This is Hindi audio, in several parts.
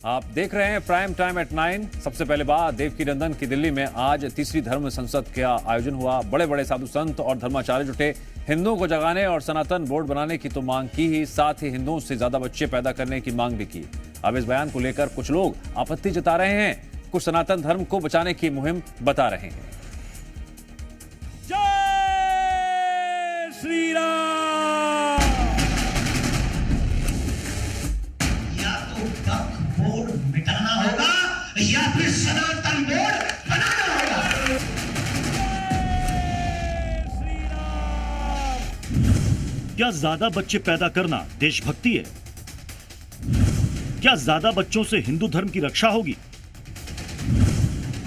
आप देख रहे हैं प्राइम टाइम एट 9। सबसे पहले बात देवकीनंदन की दिल्ली में आज तीसरी धर्म संसद का आयोजन हुआ। बड़े बड़े साधु संत और धर्माचार्य जुटे। हिंदुओं को जगाने और सनातन बोर्ड बनाने की तो मांग की ही, साथ ही हिंदुओं से ज्यादा बच्चे पैदा करने की मांग भी की। अब इस बयान को लेकर कुछ लोग आपत्ति जता रहे हैं, कुछ सनातन धर्म को बचाने की मुहिम बता रहे हैं। जय श्री राम। या तो वक्फ बोर्ड मिटाना होगा या फिर सनातन बोर्ड बनाना होगा। क्या ज्यादा बच्चे पैदा करना देशभक्ति है? क्या ज्यादा बच्चों से हिंदू धर्म की रक्षा होगी?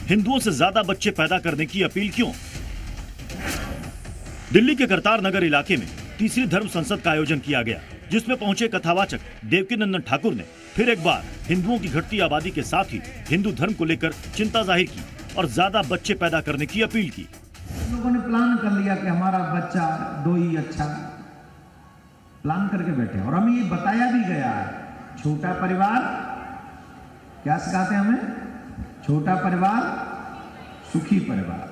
हिंदुओं से ज्यादा बच्चे पैदा करने की अपील क्यों? दिल्ली के करतार नगर इलाके में तीसरी धर्म संसद का आयोजन किया गया, जिसमें पहुंचे कथावाचक देवकीनंदन ठाकुर ने फिर एक बार हिंदुओं की घटती आबादी के साथ ही हिंदू धर्म को लेकर चिंता जाहिर की और ज्यादा बच्चे पैदा करने की अपील की। लोगों ने प्लान कर लिया कि हमारा बच्चा दो ही अच्छा, प्लान करके बैठे। और हमें ये बताया भी गया है, छोटा परिवार, क्या सिखाते हैं हमें? छोटा परिवार सुखी परिवार।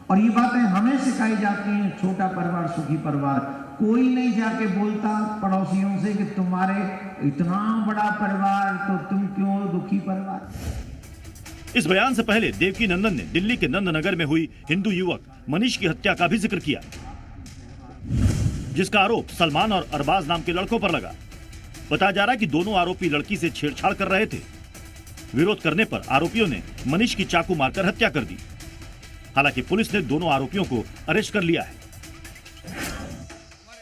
और ये बातें हमें सिखाई जाती हैं, छोटा परिवार सुखी परिवार। कोई नहीं जाके बोलता पड़ोसियों से कि तुम्हारे इतना बड़ा परिवार तो तुम क्यों दुखी परिवार। इस बयान से पहले देवकीनंदन ने दिल्ली के नंदनगर में हुई हिंदू युवक मनीष की हत्या का भी जिक्र किया, जिसका आरोप सलमान और अरबाज नाम के लड़कों पर लगा। बताया जा रहा है कि दोनों आरोपी लड़की से छेड़छाड़ कर रहे थे। विरोध करने पर आरोपियों ने मनीष की चाकू मारकर हत्या कर दी। हालांकि पुलिस ने दोनों आरोपियों को अरेस्ट कर लिया है,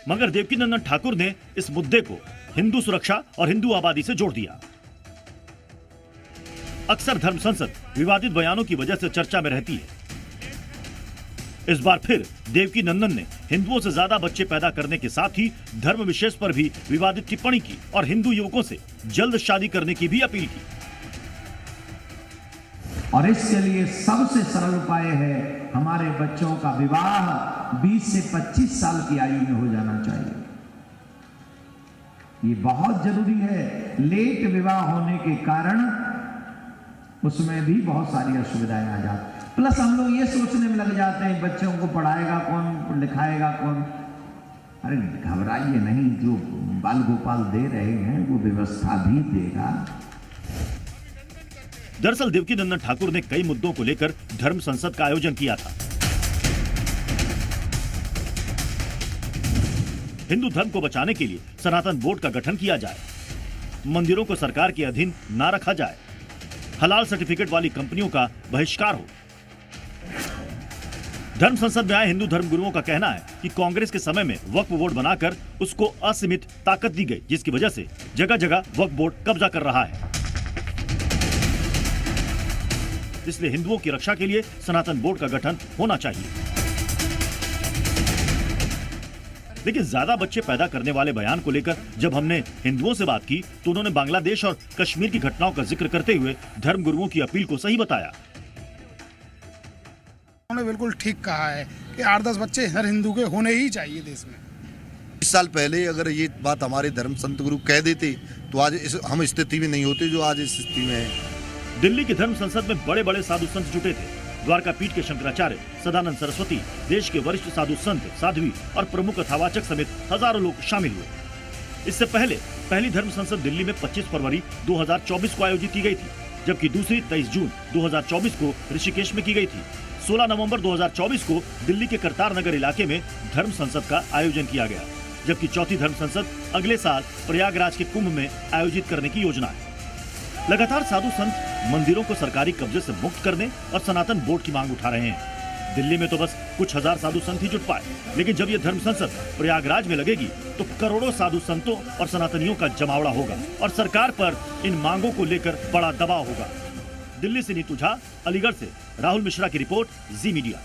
मगर देवकीनंदन ठाकुर ने इस मुद्दे को हिंदू सुरक्षा और हिंदू आबादी से जोड़ दिया। अक्सर धर्म संसद विवादित बयानों की वजह से चर्चा में रहती है। इस बार फिर देवकीनंदन ने हिंदुओं से ज्यादा बच्चे पैदा करने के साथ ही धर्म विशेष पर भी विवादित टिप्पणी की और हिंदू युवकों से जल्द शादी करने की भी अपील की। और इसके लिए सबसे सरल उपाय है, हमारे बच्चों का विवाह 20 से 25 साल की आयु में हो जाना चाहिए। ये बहुत जरूरी है। लेट विवाह होने के कारण उसमें भी बहुत सारी असुविधाएं आ जाती। प्लस हम लोग ये सोचने में लग जाते हैं बच्चों को पढ़ाएगा कौन, लिखाएगा कौन। अरे घबराइए नहीं, जो बाल गोपाल दे रहे हैं वो व्यवस्था भी देगा। दरअसल देवकीनंदन ठाकुर ने कई मुद्दों को लेकर धर्म संसद का आयोजन किया था। हिंदू धर्म को बचाने के लिए सनातन बोर्ड का गठन किया जाए, मंदिरों को सरकार के अधीन ना रखा जाए, हलाल सर्टिफिकेट वाली कंपनियों का बहिष्कार हो। धर्म संसद में आए हिंदू धर्म गुरुओं का कहना है कि कांग्रेस के समय में वक्फ बोर्ड बनाकर उसको असीमित ताकत दी गई, जिसकी वजह से जगह जगह वक्फ बोर्ड कब्जा कर रहा है। इसलिए हिंदुओं की रक्षा के लिए सनातन बोर्ड का गठन होना चाहिए। लेकिन ज्यादा बच्चे पैदा करने वाले बयान को लेकर जब हमने हिंदुओं से बात की तो उन्होंने बांग्लादेश और कश्मीर की घटनाओं का जिक्र करते हुए धर्म गुरुओं की अपील को सही बताया। उन्होंने बिल्कुल ठीक कहा है कि 8-10 बच्चे हर हिंदू के होने ही चाहिए देश में। 20 साल पहले अगर ये बात हमारे धर्म संत गुरु कह देते तो आज हम स्थिति में नहीं होते जो आज इस स्थिति में है। दिल्ली की धर्म संसद में बड़े बड़े साधु संत जुटे थे। द्वारका पीठ के शंकराचार्य, सदानंद सरस्वती, देश के वरिष्ठ साधु संत, साध्वी और प्रमुख कथावाचक समेत हजारों लोग शामिल हुए। इससे पहले पहली धर्म संसद दिल्ली में 25 फरवरी 2024 को आयोजित की गई थी, जबकि दूसरी 23 जून 2024 को ऋषिकेश में की गई थी। 16 नवंबर 2024 को दिल्ली के करतार नगर इलाके में धर्म संसद का आयोजन किया गया, जबकि चौथी धर्म संसद अगले साल प्रयागराज के कुंभ में आयोजित करने की योजना है। लगातार साधु संत मंदिरों को सरकारी कब्जे से मुक्त करने और सनातन बोर्ड की मांग उठा रहे हैं। दिल्ली में तो बस कुछ हजार साधु संत ही जुट पाए, लेकिन जब ये धर्म संसद प्रयागराज में लगेगी तो करोड़ों साधु संतों और सनातनियों का जमावड़ा होगा और सरकार पर इन मांगों को लेकर बड़ा दबाव होगा। दिल्ली से नीतू झा, अलीगढ़ से राहुल मिश्रा की रिपोर्ट, जी मीडिया।